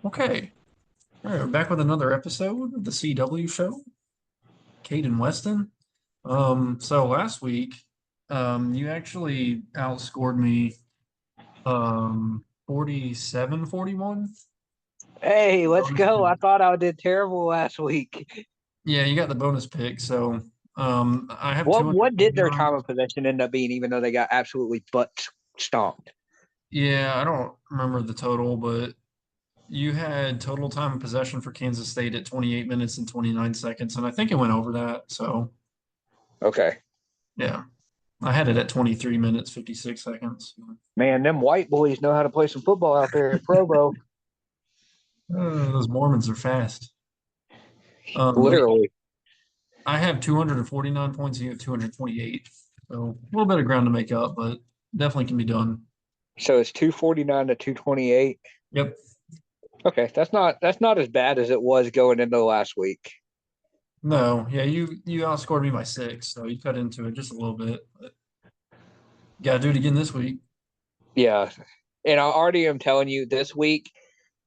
Okay. All right, we're back with another episode of the CW show. Caden Weston. So last week, you actually outscored me 47-41. Hey, let's Bonus go. pick. I thought I did terrible last week. Yeah, you got the bonus pick. So I have What did their 249. time of possession end up being, even though they got absolutely butt stomped? Yeah, I don't remember the total, but you had total time of possession for Kansas State at 28 minutes and 29 seconds, and I think it went over that. So Okay. yeah, I had it at 23 minutes, 56 seconds. Man, them white boys know how to play some football out there at Provo. Those Mormons are fast. But yeah, Literally. I have 249 points. And you have 228. So a little bit of ground to make up, but definitely can be done. So it's 249 to 228. Yep. Okay, that's not as bad as it was going into last week. No, yeah, you outscored me by 6, so you cut into it just a little bit. But got to do it again this week. Yeah. And I already am telling you this week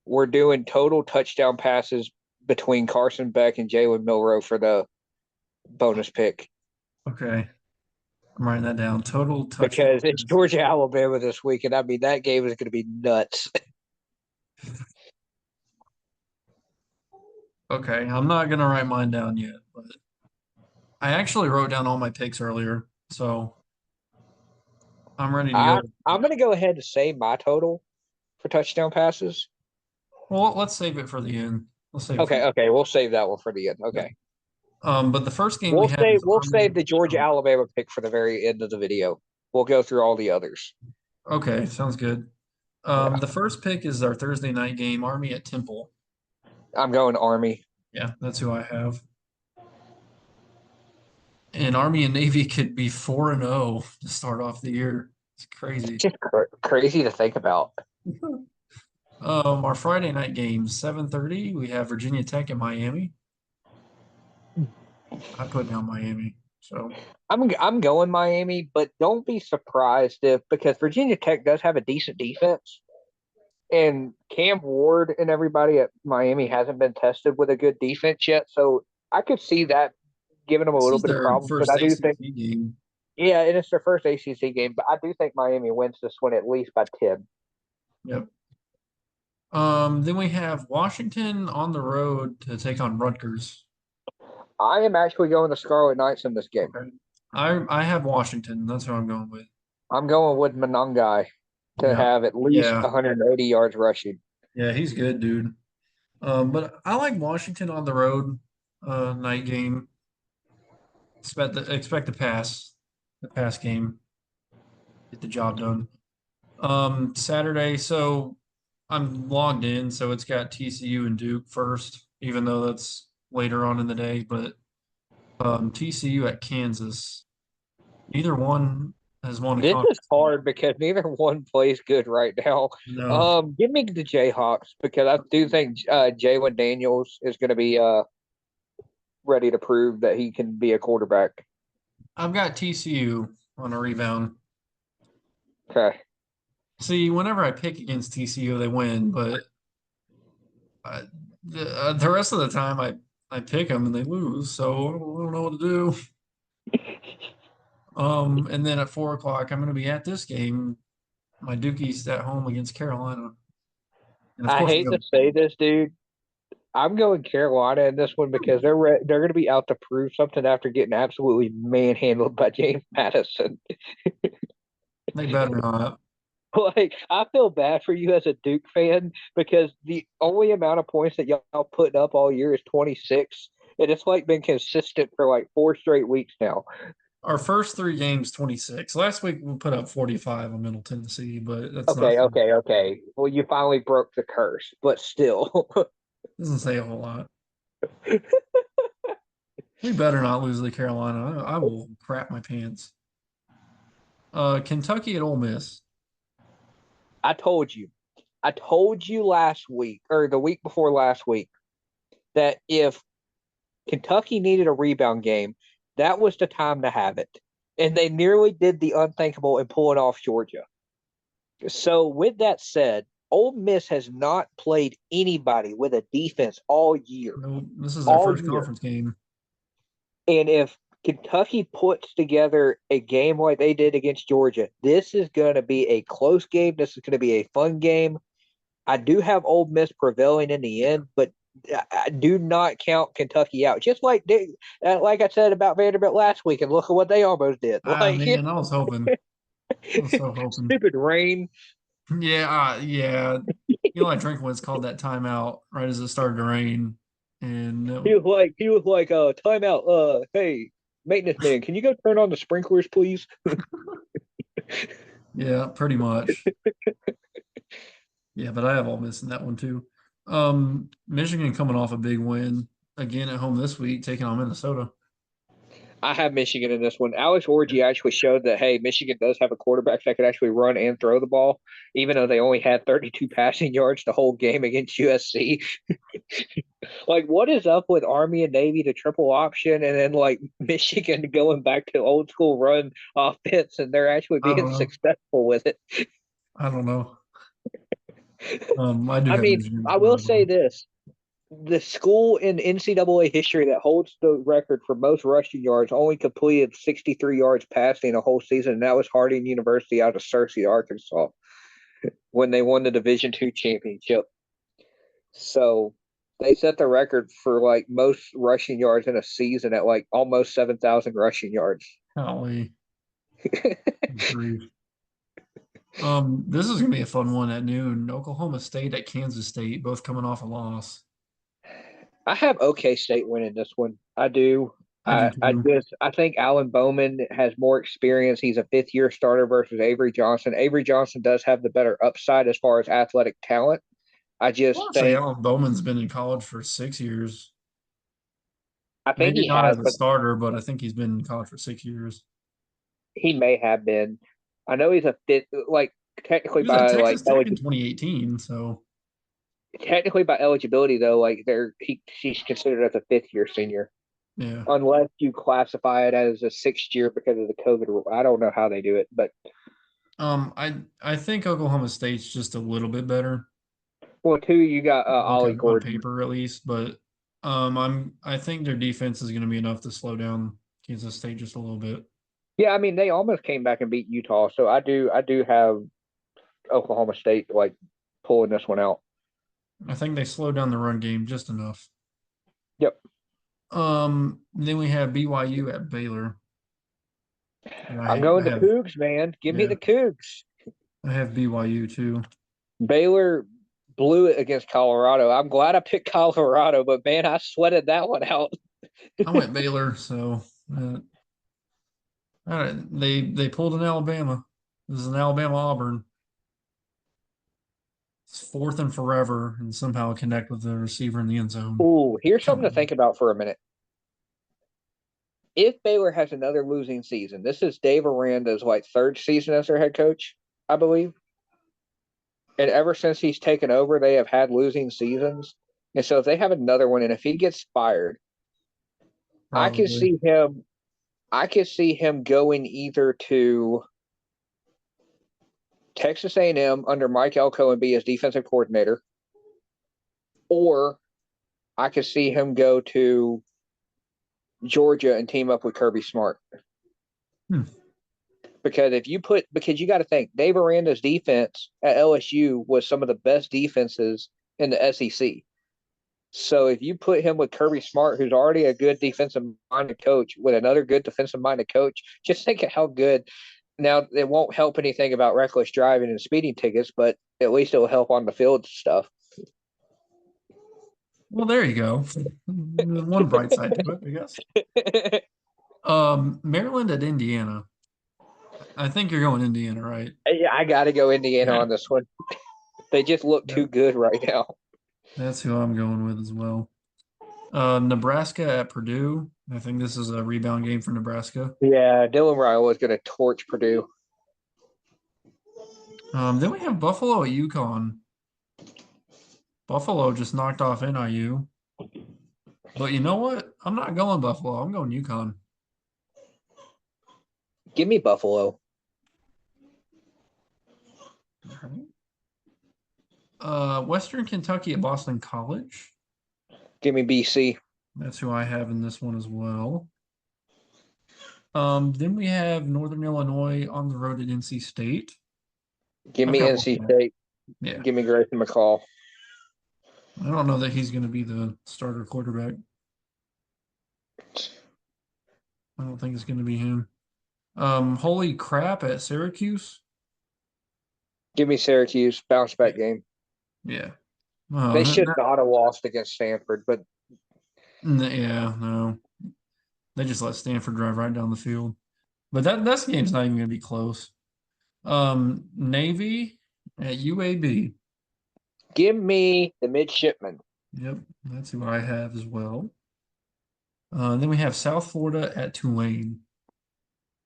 we're doing total touchdown passes between Carson Beck and Jalen Milrow for the bonus pick. Okay, I'm writing that down. Total touchdown Because it's passes. Georgia Alabama this week, and I mean that game is going to be nuts. Okay, I'm not gonna write mine down yet, but I actually wrote down all my picks earlier, so I'm ready to I go. I'm going to go ahead and say my total for touchdown passes. Well, let's save it for the end. Let's save it for Okay, the okay, we'll save that one for the end. end. Okay, But the first game we we'll have save is we'll Army. save the Georgia Oh, Alabama pick for the very end of the video. We'll go through all the others. okay, sounds good. Yeah, The first pick is our Thursday night game, Army at Temple. I'm going Army. Yeah, that's who I have. And Army and Navy could be 4-0 to start off the year. It's crazy. Just crazy to think about. Our Friday night games, 7:30, we have Virginia Tech and Miami. I put down Miami. So, I'm going Miami, but don't be surprised if because Virginia Tech does have a decent defense, and Cam Ward and everybody at Miami hasn't been tested with a good defense yet. So I could see that giving them a this little is bit of their problems. But first I do think, ACC game. yeah, and it's their first ACC game. But I do think Miami wins this one at least by 10. Yep. Then we have Washington on the road to take on Rutgers. I am actually going the Scarlet Knights in this game. Okay. I have Washington. That's who I'm going with. I'm going with Monangai to Yeah. have at least Yeah. 180 yards rushing. Yeah, he's good, dude. But I like Washington on the road, night game. Expect the pass game, get the job done. Saturday, so I'm logged in, so it's got TCU and Duke first, even though that's later on in the day. But TCU at Kansas, neither one has won a This is conference game. hard because neither one plays good right now. No, Give me the Jayhawks because I do think Jalen Daniels is going to be ready to prove that he can be a quarterback. I've got TCU on a rebound. Okay. See, whenever I pick against TCU, they win, but the rest of the time I pick them and they lose, so I don't know what to do. And then at 4 o'clock, I'm going to be at this game. My Dukie's at home against Carolina, and of I course I'm hate to going. say this, dude. I'm going Carolina in this one because they're going to be out to prove something after getting absolutely manhandled by James Madison. They better not. Like I feel bad for you as a Duke fan because the only amount of points that y'all putting up all year is 26, and it's like been consistent for like 4 straight weeks now. Our first 3 games, 26. Last week we put up 45 on Middle Tennessee, but that's Okay, nothing. okay, okay. Well, you finally broke the curse, but still. Doesn't say a whole lot. We better not lose to Carolina. I will crap my pants. Kentucky at Ole Miss. I told you. I told you last week or the week before last week that if Kentucky needed a rebound game, that was the time to have it. And they nearly did the unthinkable and pull it off Georgia. So, with that said, Ole Miss has not played anybody with a defense all year, No, this is their all first year. conference game. And if Kentucky puts together a game like they did against Georgia, this is going to be a close game. This is going to be a fun game. I do have Ole Miss prevailing in the end, but I do not count Kentucky out. Just like I said about Vanderbilt last week, and look at what they almost did. Ah, man, I was hoping. I was so hoping. Stupid rain. Yeah, yeah. Eli Drinkwitz called that timeout right as it started to rain, and He was like, timeout. Hey, maintenance man, can you go turn on the sprinklers, please? yeah, pretty much. Yeah, but I have all missing that one too. Michigan coming off a big win again at home this week, taking on Minnesota. I have Michigan in this one. Alex Orji actually showed that, hey, Michigan does have a quarterback that could actually run and throw the ball, even though they only had 32 passing yards the whole game against USC. Like, what is up with Army and Navy, the triple option, and then like Michigan going back to old school run offense, and they're actually I being don't know. successful with it? I don't know. I do I have mean, Michigan as I will well, say though. this. The school in NCAA history that holds the record for most rushing yards only completed 63 yards passing a whole season, and that was Harding University out of Searcy, Arkansas, when they won the Division II championship. So they set the record for like most rushing yards in a season at like almost 7,000 rushing yards. Golly, grief. This is gonna be a fun one at noon. Oklahoma State at Kansas State, both coming off a loss. I have OK State winning this one. I do. I do too. I think Alan Bowman has more experience. He's a fifth year starter versus Avery Johnson. Avery Johnson does have the better upside as far as athletic talent. Well, just say think Alan Bowman's been in college for 6 years. I think Maybe he not has, as a but starter, but I think he's been in college for 6 years. he may have been. I know he's a fifth, like He was at Texas Tech in 2018, so technically by eligibility though, like he's considered as a fifth year senior yeah. unless you classify it as a sixth year because of the COVID rule. I don't know how they do it, but I think Oklahoma State's just a little bit better. well, two, you got Look Ollie at on Gordon. paper at least, but I think their defense is going to be enough to slow down Kansas State just a little bit. Yeah, I mean they almost came back and beat Utah, so I do have Oklahoma State like pulling this one out. I think they slowed down the run game just enough. Yep, Then we have BYU at Baylor. And I'm going I to have Cougs, man. Give me yeah, the Cougs. I have BYU too. Baylor blew it against Colorado. I'm glad I picked Colorado, but man, I sweated that one out. I went Baylor, so they pulled an Alabama. This is an Alabama Auburn. It's fourth and forever, and somehow connect with the receiver in the end zone. Ooh, here's Come something to on. think about for a minute. If Baylor has another losing season, this is Dave Aranda's like third season as their head coach, I believe. And ever since he's taken over, they have had losing seasons. And so if they have another one, and if he gets fired, I can Probably. see him. I can see him going either to Texas A&M under Mike Elko and be his defensive coordinator, or I could see him go to Georgia and team up with Kirby Smart. Hmm. Because you got to think Dave Aranda's defense at LSU was some of the best defenses in the SEC. So if you put him with Kirby Smart, who's already a good defensive minded coach, with another good defensive minded coach, just think of how good. Now it won't help anything about reckless driving and speeding tickets, but at least it will help on the field stuff. Well, there you go. One bright side to it, I guess. Maryland at Indiana. I think you're going Indiana, right? Yeah, I got to go Indiana Yeah. on this one. They just look too good right now. That's who I'm going with as well. Nebraska at Purdue. I think this is a rebound game for Nebraska. Yeah, Dylan Ryle was going to torch Purdue. Then we have Buffalo at UConn. Buffalo just knocked off NIU. But you know what? I'm not going Buffalo. I'm going UConn. Give me Buffalo. Western Kentucky at Boston College. Give me BC. That's who I have in this one as well. Then we have Northern Illinois on the road at NC State. Give I've me got both NC of them. State. Yeah. Give me Grayson McCall. I don't know that he's going to be the starter quarterback. I don't think it's going to be him. Holy crap at Syracuse. Give me Syracuse. Bounce back game. Yeah. They Oh, should not have lost against Stanford, but yeah, no. They just let Stanford drive right down the field. But that game's not even going to be close. Navy at UAB. give me the midshipmen. Yep, that's who I have as well. Then we have South Florida at Tulane.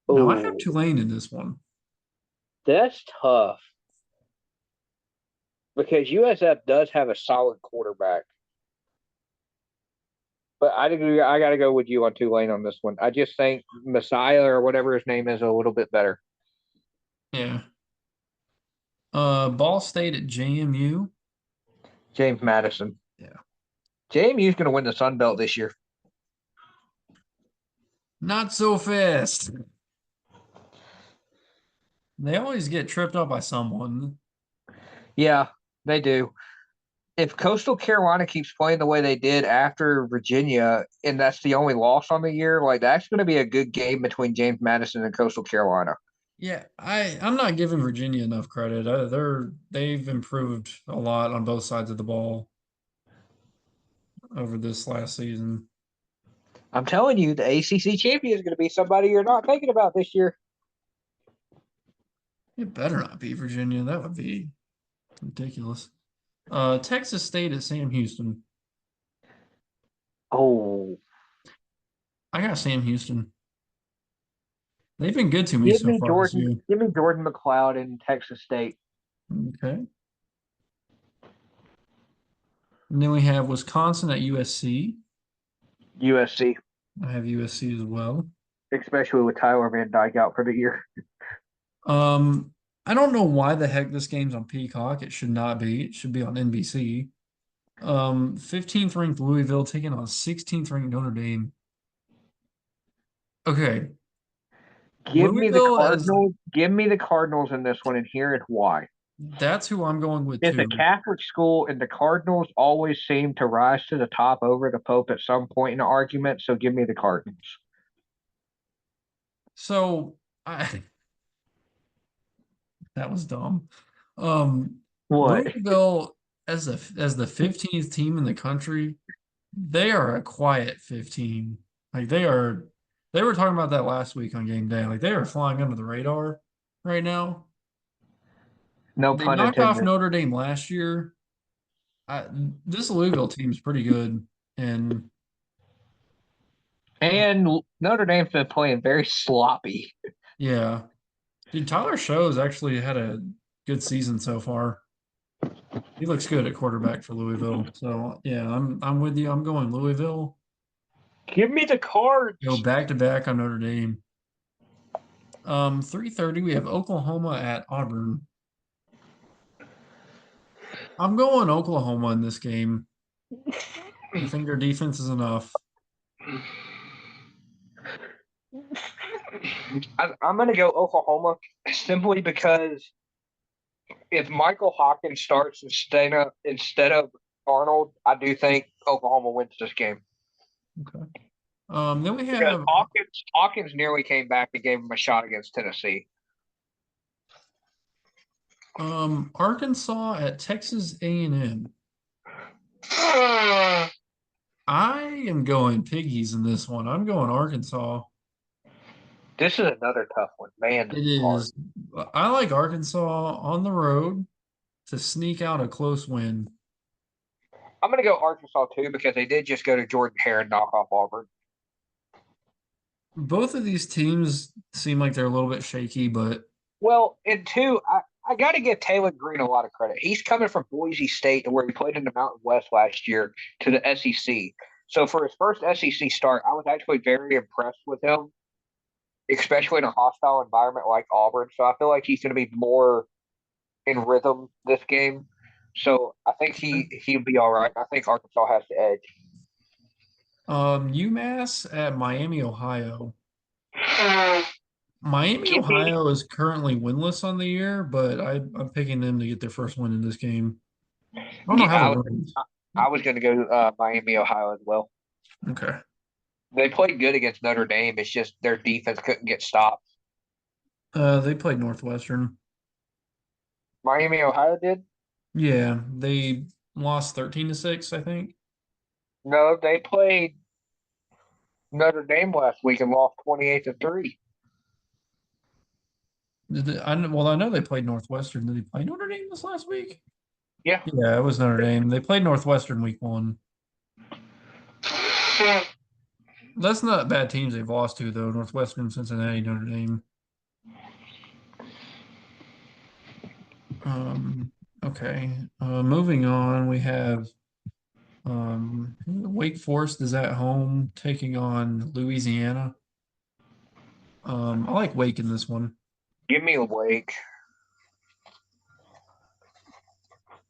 Now I have Oh, Tulane in this one. that's tough because USF does have a solid quarterback. But I agree. I got to go with you on Tulane on this one. I just think Messiah or whatever his name is a little bit better. Yeah. Ball State at JMU. James Madison. Yeah. JMU's going to win the Sun Belt this year. Not so fast. They always get tripped up by someone. Yeah, they do. If Coastal Carolina keeps playing the way they did after Virginia, and that's the only loss on the year, like that's going to be a good game between James Madison and Coastal Carolina. Yeah, I'm not giving Virginia enough credit. They've improved a lot on both sides of the ball over this last season. I'm telling you, the ACC champion is going to be somebody you're not thinking about this year. It better not be Virginia. That would be ridiculous. Texas State at Sam Houston. Oh, I got Sam Houston. They've been good to me so far this year. Give me Jordan McLeod in Texas State. Okay. And then we have Wisconsin at USC. USC, I have USC as well. especially with Tyler Van Dyke out for the year. Um, I don't know why the heck this game's on Peacock. It should not be. It should be on NBC. 15th ranked Louisville taking on 16th ranked Notre Dame. Okay. Give me the Louisville is Cardinals. Give me the Cardinals in this one, and here is why. that's who I'm going with It's a too. Catholic school, and the Cardinals always seem to rise to the top over the Pope at some point in the argument. So give me the Cardinals. So I that was dumb. Um, What? Louisville as the 15th team in the country, they are a quiet 15. Like they were talking about that last week on game day. Like they are flying under the radar right now. No They pun knocked off intended. Notre Dame last year. I, this Louisville team is pretty good, and And Notre Dame's been playing very sloppy. yeah, dude, Tyler Shows actually had a good season so far. He looks good at quarterback for Louisville. So yeah, I'm with you. I'm going Louisville. Give me the Go Cards. back to back on Notre Dame. 3:30 we have Oklahoma at Auburn. I'm going Oklahoma in this game. I think their defense is enough. I'm going to go Oklahoma simply because if Michael Hawkins starts instead of Arnold, I do think Oklahoma wins this game. Okay. Then we Because have Hawkins nearly came back and gave him a shot against Tennessee. Arkansas at Texas A&M. I am going Piggies in this one. I'm going Arkansas. This is another tough one, man. This It is hard. is. I like Arkansas on the road to sneak out a close win. I'm going to go Arkansas too because they did just go to Jordan Hare and knock off Auburn. Both of these teams seem like they're a little bit shaky, but Well, and two, I got to give Taylor Green a lot of credit. He's coming from Boise State to where he played in the Mountain West last year to the SEC. So for his first SEC start, I was actually very impressed with him, especially in a hostile environment like Auburn. So I feel like he's going to be more in rhythm this game. So I think he'll be all right. I think Arkansas has the edge. UMass at Miami, Ohio. Miami, Give me. Ohio is currently winless on the year, but I'm picking them to get their first win in this game. I don't know Yeah, how they're ranked. I was going to go Miami, Ohio as well. Okay. They played good against Notre Dame. It's just their defense couldn't get stopped. They played Northwestern. Miami, Ohio did. Yeah, they lost 13-6, I think. No, they played Notre Dame last week and lost 28-3. Well, I know they played Northwestern. Did they play Notre Dame this last week? Yeah. Yeah, it was Notre Dame. They played Northwestern week one. That's not bad teams they've lost to, though. Northwestern, Cincinnati, Notre Dame. Okay. Moving on, we have Wake Forest is at home taking on Louisiana. I like Wake in this one. Give me a Wake.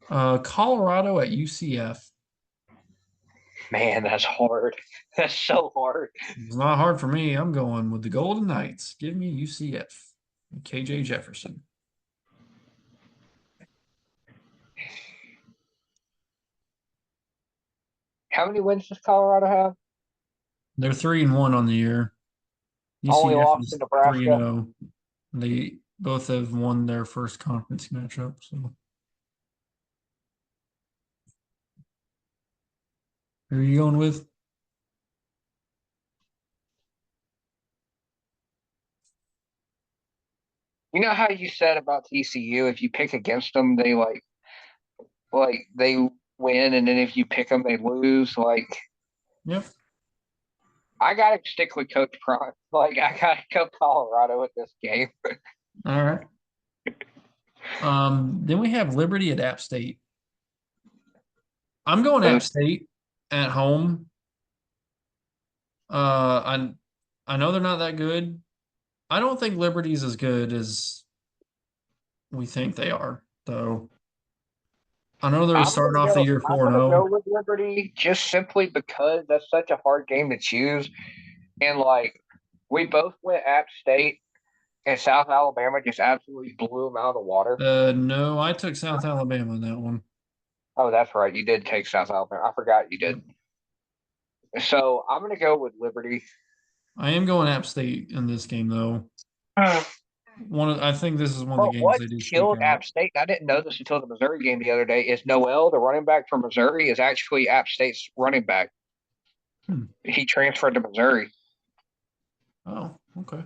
Colorado at UCF. Man, that's hard. That's so hard. It's not hard for me. I'm going with the Golden Knights. Give me UCF. KJ Jefferson. How many wins does Colorado have? They're 3-1 on the year. Only UCF lost to is 3 Nebraska. 0. They both have won their first conference matchup. So who are you going with? You know how you said about TCU, if you pick against them, they they win, and then if you pick them, they lose. Yep. I gotta stick with Coach Prime. I gotta go Colorado with this game. All right. Then we have Liberty at App State. I'm going App State at home. I know they're not that good. I don't think Liberty's as good as we think they are, though. I know they're starting off the year I'm 4 gonna go 0. with Liberty just simply because that's such a hard game to choose. And we both went App State, and South Alabama just absolutely blew them out of the water. No, I took South Alabama in that one. Oh, that's right. You did take South Alabama. I forgot you did. Yep. So I'm gonna go with Liberty. I am going App State in this game, though. I think this is one of the But games what they do squeak killed out. App State, I didn't know this until the Missouri game the other day, is Noel, the running back from Missouri, is actually App State's running back. Hmm. He transferred to Missouri. Oh, okay.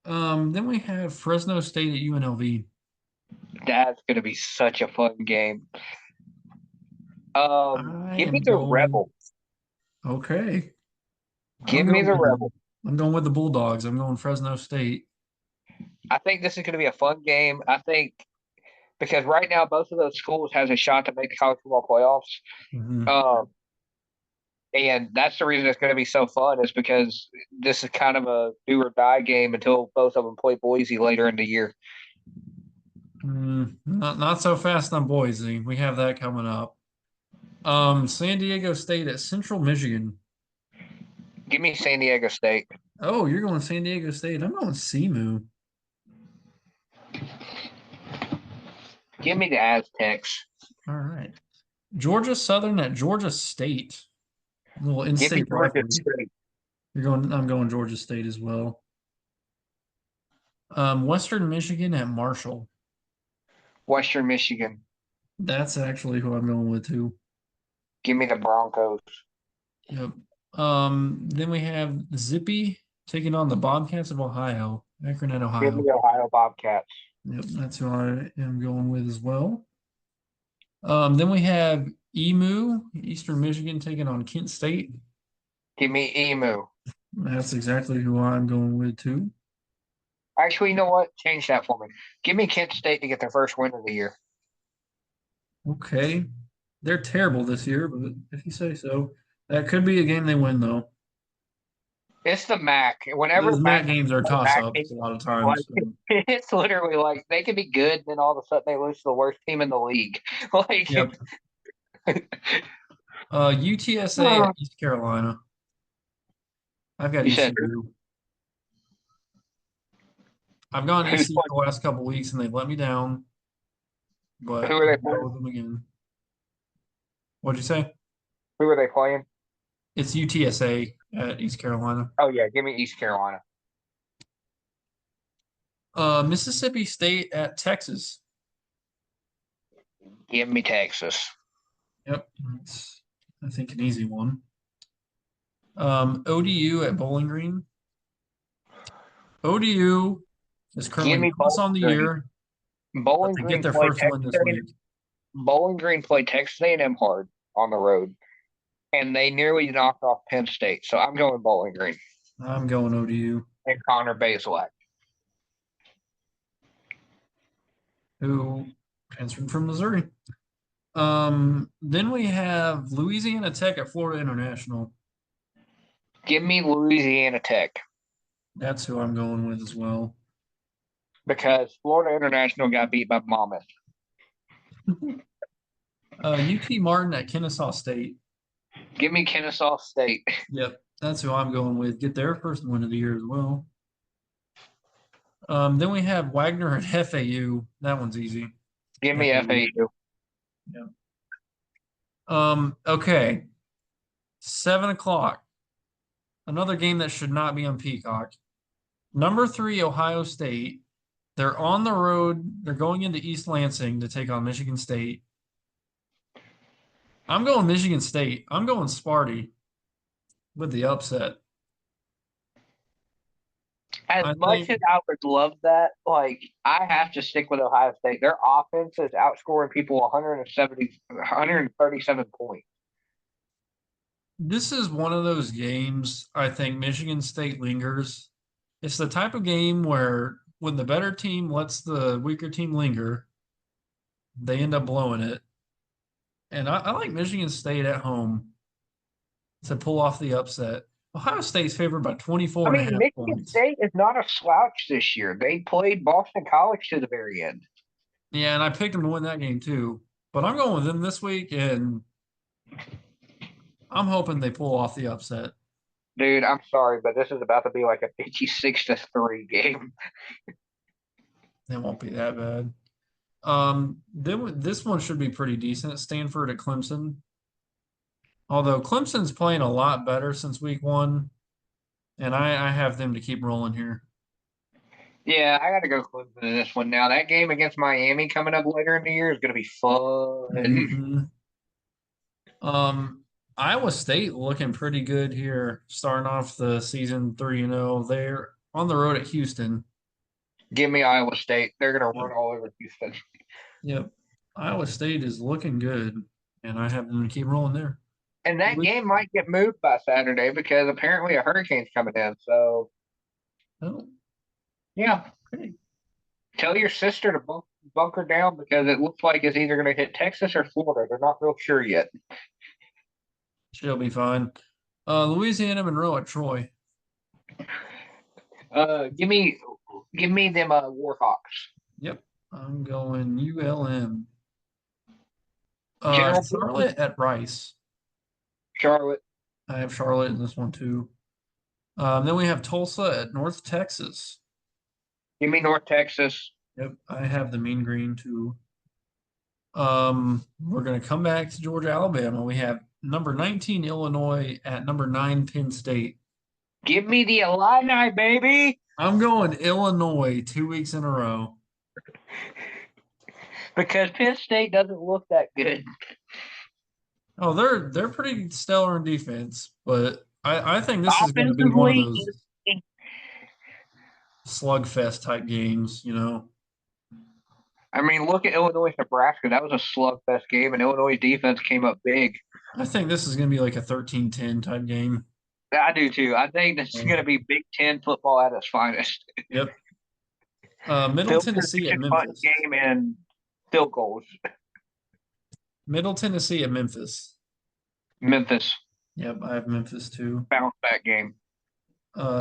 Then we have Fresno State at UNLV. That's going to be such a fun game. I Give me am the going. Rebel. Okay. Give me the Rebel. I'm going with the Bulldogs. I'm going Fresno State. I think this is going to be a fun game. I think because right now both of those schools has a shot to make the college football playoffs. Mhm. And that's the reason it's going to be so fun is because this is kind of a do or die game until both of them play Boise later in the year. Not so fast on Boise. We have that coming up. San Diego State at Central Michigan. Give me San Diego State. Oh, you're going San Diego State. I'm going SEMO. Give me the Aztecs. All right. Georgia Southern at Georgia State. A little Give me in-state Georgia rivalry. State. I'm going Georgia State as well. Western Michigan at Marshall. Western Michigan. That's actually who I'm going with too. Give me the Broncos. Yep. Then we have Zippy taking on the Bobcats of Ohio, Akron at Give me Ohio. the Ohio Bobcats. Yep, that's who I am going with as well. Then we have EMU, Eastern Michigan, taking on Kent State. Give me Emu. That's exactly who I'm going with too. Actually, you know what? Change that for me. Give me Kent State to get their first win of the year. Okay. They're terrible this year, but if you say so. That could be a game they win, though. It's the MAC. Whenever Those MAC MAC games are toss MAC ups a lot of like times. So. it's literally like they can be good, then all of a sudden they lose to the worst team in the league. Like Yep. UTSA at East Carolina. I've got you said, ECU. I've gone who's ECU the last couple weeks and they've let me down, who but are they I'll go playing? with them again. What'd you say? Who are they playing? It's UTSA at East Carolina. Oh yeah, give me East Carolina. Mississippi State at Texas. Give me Texas. Yep, it's I think an easy one. ODU at Bowling Green. ODU is Give currently me plus Bowling on the Green. year, but Bowling they get Green their play first win Texas this A&M. week. Bowling Green played Texas A&M hard on the road, and they nearly knocked off Penn State. So I'm going Bowling Green I'm going ODU, and Connor Bazelak. who transferred from Missouri. Then we have Louisiana Tech at Florida International. Give me Louisiana Tech That's who I'm going with as well. because Florida International got beat by Monmouth. UT Martin at Kennesaw State. Give me Kennesaw State. Yep, that's who I'm going with. Get their first win of the year as well. Then we have Wagner at FAU. That one's easy. Give me FAU. Yep. Okay. 7 o'clock. Another game that should not be on Peacock. Number 3, Ohio State. They're on the road. They're going into East Lansing to take on Michigan State. I'm going Michigan State. I'm going Sparty with the upset. As I much think as I would love that, like I have to stick with Ohio State. Their offense is outscoring people 170, 137 points. this is one of those games. I think Michigan State lingers. It's the type of game where when the better team lets the weaker team linger, they end up blowing it. And I like Michigan State at home to pull off the upset. Ohio State's favored by 24 I and a mean, half Michigan points. State is not a slouch this year. They played Boston College to the very end. Yeah, and I picked them to win that game too. But I'm going with them this week, and I'm hoping they pull off the upset. Dude, I'm sorry, but this is about to be like a 56-3 game. It won't be that bad. Then this one should be pretty decent. Stanford at Clemson. Although Clemson's playing a lot better since week 1, and I have them to keep rolling here. Yeah, I got to go Clemson in this one now. That game against Miami coming up later in the year is going to be fun. Mhm. Iowa State looking pretty good here, starting off the season 3-0. They're on the road at Houston. Give me Iowa State. They're going to Yep. run all over Houston. Yep. Iowa State is looking good, and I have them to keep rolling there. And that game might get moved by Saturday because apparently a hurricane's coming in. So, Oh, yeah, okay. tell your sister to bunker down because it looks like it's either going to hit Texas or Florida. They're not real sure yet. She'll be fine. Louisiana Monroe at Troy. Give me them Warhawks. Yep. I'm going ULM. General Charlotte at Rice. Charlotte. I have Charlotte in this one too. Then we have Tulsa at North Texas. Give me North Texas. Yep, I have the Mean Green too. We're gonna come back to Georgia, Alabama. We have number 19 Illinois at number 9 Penn State. Give me the Illini, baby. I'm going Illinois 2 weeks in a row. Because Penn State doesn't look that good. Oh, they're pretty stellar in defense, but I think this is going to be one of Offensively, those slugfest type games, you know. I mean, look at Illinois Nebraska. That was a slugfest game, and Illinois defense came up big. I think this is going to be like a 13-10 type game. I do too. I think this is going to be Big Ten football at its finest. Yep. Middle Tennessee at Memphis. Game and field goals. Middle Tennessee at Memphis. Memphis Yep, I have Memphis too. bounce back game.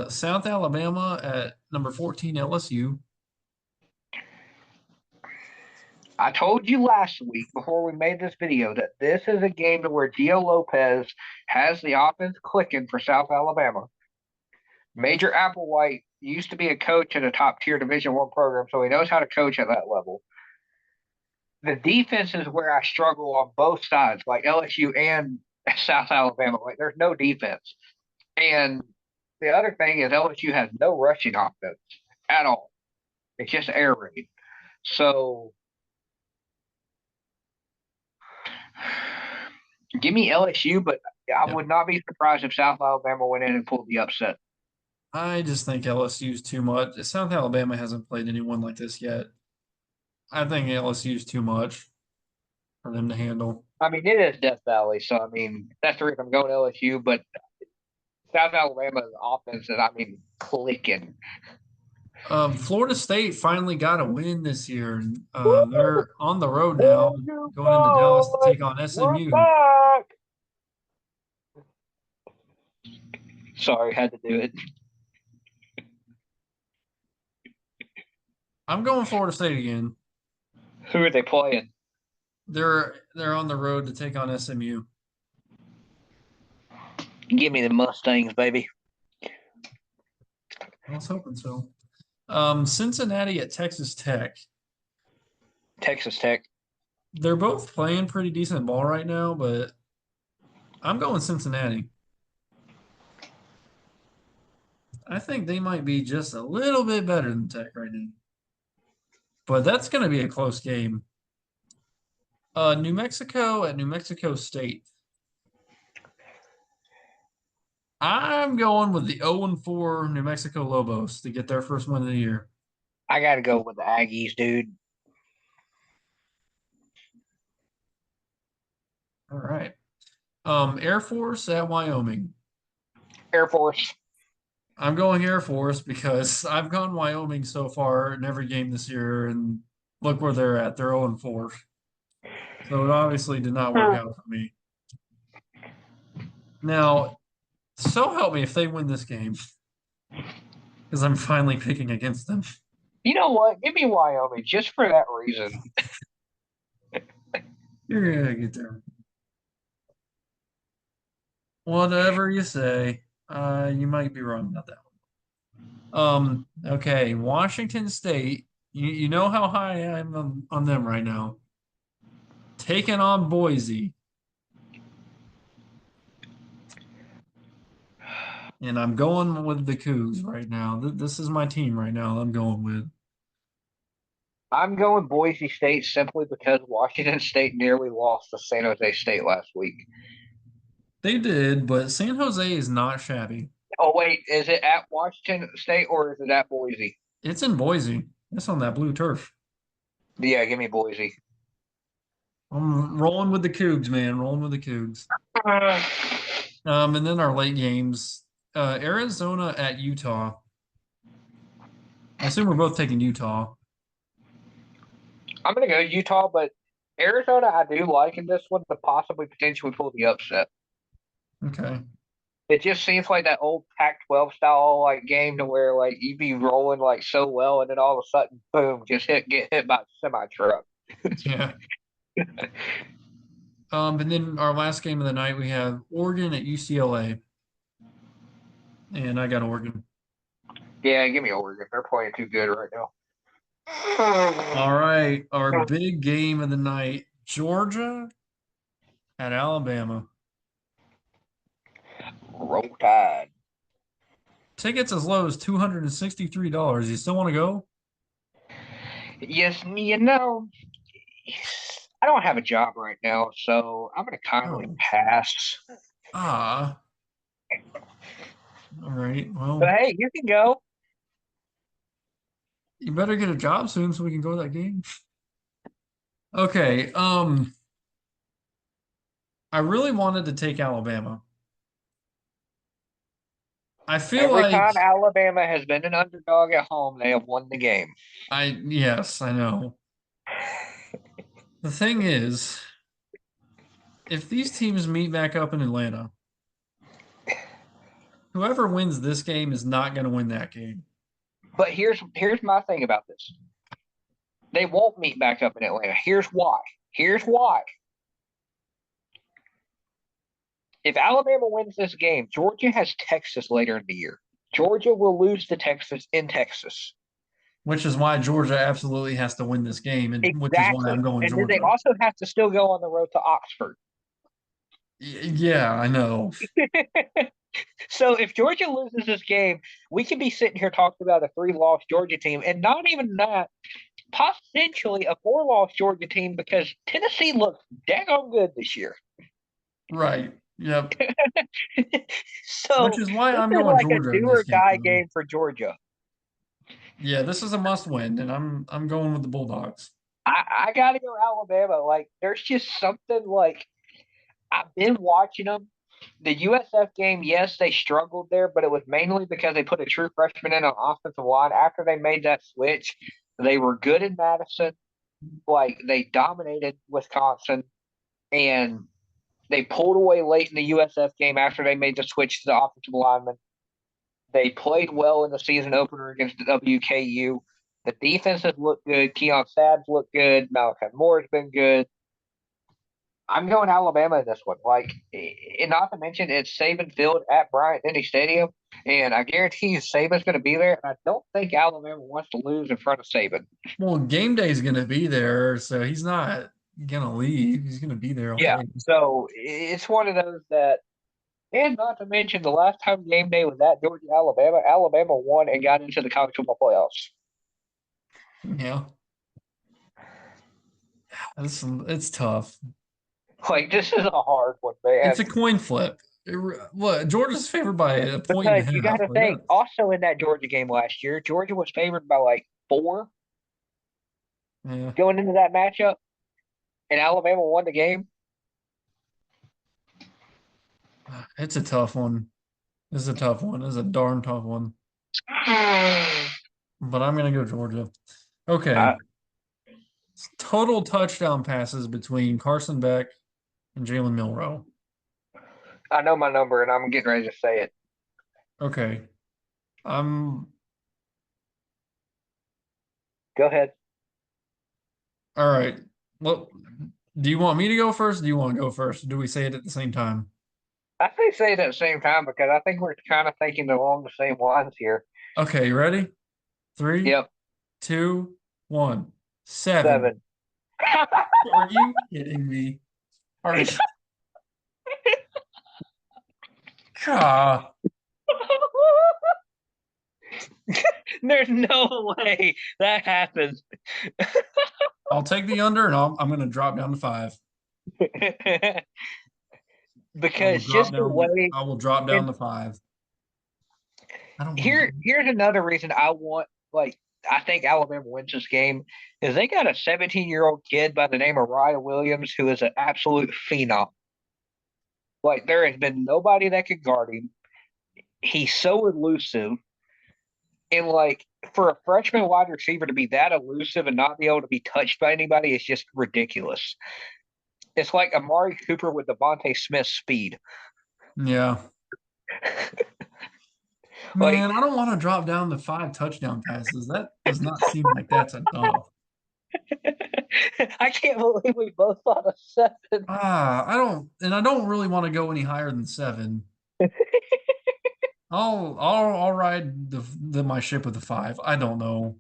South Alabama at number 14 LSU. I told you last week before we made this video that this is a game to where Gio Lopez has the offense clicking for South Alabama. Major Applewhite used to be a coach at a top tier Division One program, so he knows how to coach at that level. The defense is where I struggle on both sides, like LSU and South Alabama. Like there's no defense. And the other thing is LSU has no rushing offense at all. It's just air raid. So give me LSU, but I would not be surprised if South Alabama went in and pulled the upset. I just think LSU's too much. South Alabama hasn't played anyone like this yet. I think LSU's too much for them to handle. I mean, it is Death Valley, so I mean that's the reason I'm going LSU. But South Alabama's offense is, I mean, clicking. Florida State finally got a win this year. They're on the road now, going into Dallas to take on SMU. Sorry, had to do it. I'm going Florida State again. Who are they playing? They're on the road to take on SMU. Give me the Mustangs, baby. I was hoping so. Cincinnati at Texas Tech. Texas Tech. They're both playing pretty decent ball right now, but I'm going Cincinnati. I think they might be just a little bit better than Tech right now. But that's going to be a close game. New Mexico at New Mexico State. I'm going with the 0-4 New Mexico Lobos to get their first win of the year. I got to go with the Aggies, dude. All right. Air Force at Wyoming. Air Force. I'm going Air Force because I've gone Wyoming so far in every game this year, and look where they're at. They're 0-4. So it obviously did not work out for me. Now, so help me if they win this game, because I'm finally picking against them. You know what? Give me Wyoming just for that reason. You're going to get there. Whatever you say, you might be wrong about that one. Okay, Washington State. You know how high I am on them right now. Taking on Boise. And I'm going with the Cougs right now. This is my team right now. I'm going with. I'm going Boise State simply because Washington State nearly lost to San Jose State last week. They did, but San Jose is not shabby. Oh, wait. Is it at Washington State or is it at Boise? It's in Boise. It's on that blue turf. Yeah, give me Boise. I'm rolling with the Cougs, man. Rolling with the Cougs. And then our late games. Arizona at Utah. I assume we're both taking Utah. I'm going to go Utah, but Arizona I do like in this one to possibly potentially pull the upset. Okay. It just seems like that old Pac-12 style like game to where like you be rolling like so well and then all of a sudden, boom, just get hit by a semi truck. Yeah. And then our last game of the night, we have Oregon at UCLA. And I got Oregon. Yeah, give me Oregon. They're playing too good right now. All right. Our big game of the night, Georgia at Alabama. Roll Tide. Tickets as low as $263. You still want to go? Yes, you know, I don't have a job right now, so I'm going to kindly pass. Ah. All right. Well, But hey, you can go. you better get a job soon so we can go to that game. Okay. I really wanted to take Alabama. I feel Every like time Alabama has been an underdog at home, they have won the game. yes, I know. The thing is, if these teams meet back up in Atlanta, whoever wins this game is not going to win that game. But here's my thing about this. They won't meet back up in Atlanta. Here's why. Here's why. If Alabama wins this game, Georgia has Texas later in the year. Georgia will lose to Texas in Texas. Which is why Georgia absolutely has to win this game, and which is why Exactly. I'm going And then Georgia. they also have to still go on the road to Oxford. Yeah, I know. So if Georgia loses this game, we could be sitting here talking about a 3-loss Georgia team, and not even that, potentially a 4-loss Georgia team because Tennessee looks daggone good this year. Right. Yep. So Which is why this I'm is going like a Georgia in do this or game, die though. game for Georgia. Yeah, this is a must win, and I'm going with the Bulldogs. I gotta go Alabama. Like there's just something like I've been watching them. The USF game, yes, they struggled there, but it was mainly because they put a true freshman in on offensive line. After they made that switch, they were good in Madison. Like they dominated Wisconsin, and they pulled away late in the USF game after they made the switch to the offensive lineman. They played well in the season opener against the WKU. The defenses look good. Keon Stabs look good. Malachi Moore's been good. I'm going Alabama in this one. Like, and not to mention it's Saban Field at Bryant Denny Stadium, and I guarantee you Saban's going to be there. And I don't think Alabama wants to lose in front of Saban. Well, game day is going to be there, so he's not going to leave. He's going to be there all Yeah, day. so it's one of those that, and not to mention the last time game day was at Georgia Alabama, Alabama won and got into the college football playoffs. Yeah, it's tough. Like this is a hard one, man. It's a coin flip. What Georgia's favored by a point Because and you a got half. to Like think, that. also in that Georgia game last year, Georgia was favored by like 4 Yeah, going into that matchup, and Alabama won the game. it's a tough one. It's a tough one. It's a darn tough one. But I'm going to go Georgia. Okay. I, Total touchdown passes between Carson Beck and Jalen Milrow. I know my number, and I'm getting ready to say it. Okay. I'm Go ahead. all right. Well, do you want me to go first? Do you want to go first? Do we say it at the same time? I say it at the same time because I think we're kind of thinking along the same lines here. Okay, you ready? Three, Yep, 2, 1. 7. 7. Are you kidding me? Are you? Ah, There's no way that happens. I'll take the under, and I'm going to drop down to 5. Because just the way, I will drop down and to 5. I don't want to. here's another reason I want, like, I think Alabama wins this game is they got a 17-year-old kid by the name of Ryan Williams who is an absolute phenom. Like there has been nobody that could guard him. He's so elusive, and like for a freshman wide receiver to be that elusive and not be able to be touched by anybody is just ridiculous. It's like Amari Cooper with Devontae Smith speed. Yeah. Like Man, I don't want to drop down to 5 touchdown passes. That does not seem like that's enough. I can't believe we both thought of 7. I don't really want to go any higher than 7. I'll ride my ship with a 5. I don't know.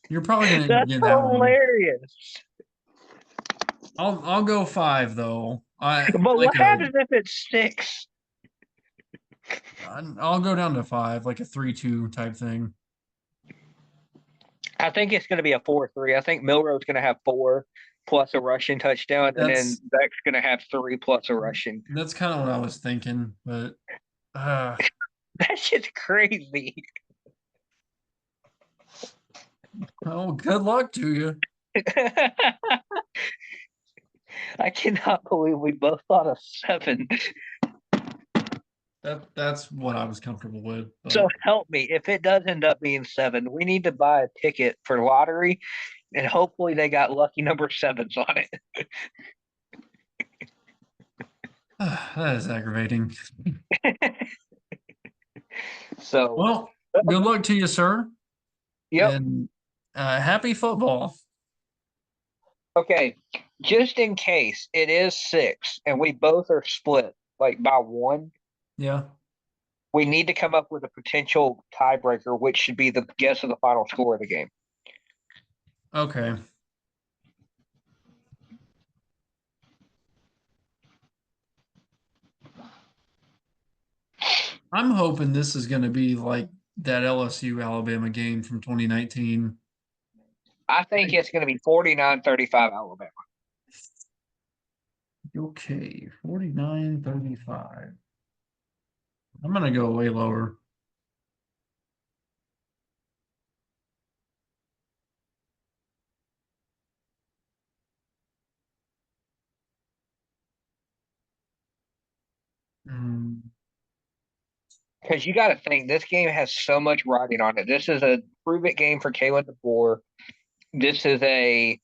You're probably gonna end up That's getting that one. hilarious. I'll go 5 though. I But like what happens if it's 6? I'll go down to 5, like a 3-2 type thing. I think it's going to be a 4-3. I think Milrow's going to have 4 plus a rushing touchdown, and then That's Beck's going to have 3 plus a rushing. that's kind of what I was thinking, but That's just crazy. oh, good luck to you. I cannot believe we both thought of 7. That's what I was comfortable with. So help me. If it does end up being 7, we need to buy a ticket for lottery, and hopefully they got lucky number 7s on it. That is aggravating. So, Well, good luck to you, sir, yep. and happy football. Okay. Just in case it is 6 and we both are split like by 1, Yeah. we need to come up with a potential tiebreaker, which should be the guess of the final score of the game. Okay. I'm hoping this is going to be like that LSU Alabama game from 2019. I think it's going to be 49-35 Alabama. Okay, 49-35. I'm going to go way lower. Mm, Because you got to think this game has so much riding on it. This is a prove it game for Kalen DeBoer. This is a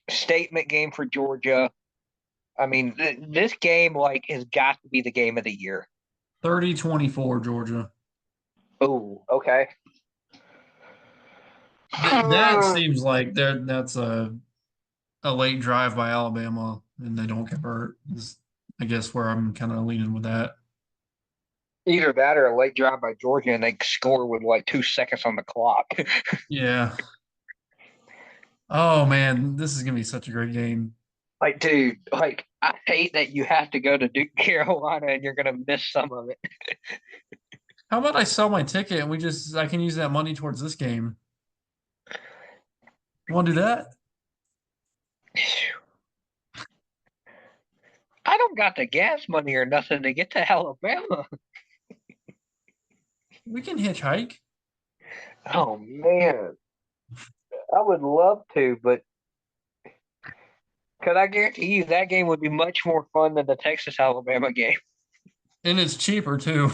statement game for Georgia. I mean, this game like has got to be the game of the year. 30-24 Georgia. Oh, okay. That seems like that's a late drive by Alabama and they don't convert is I guess where I'm kind of leaning with that. Either that or a late drive by Georgia and they score with like 2 seconds on the clock. Yeah. Oh man, this is gonna be such a great game. Like, dude, like I hate that you have to go to Duke, Carolina, and you're gonna miss some of it. How about I sell my ticket and I can use that money towards this game. You want to do that? I don't got the gas money or nothing to get to Alabama. We can hitchhike. Oh man, I would love to, but because I guarantee you that game would be much more fun than the Texas Alabama game. And it's cheaper too.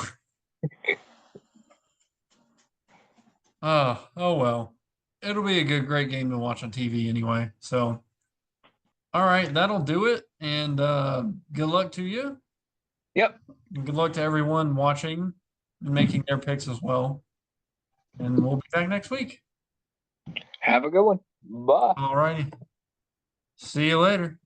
Oh well. It'll be a great game to watch on TV anyway. So, all right, that'll do it. And good luck to you. Yep. And good luck to everyone watching and making their picks as well. And we'll be back next week. Have a good one. Bye. All righty. See you later.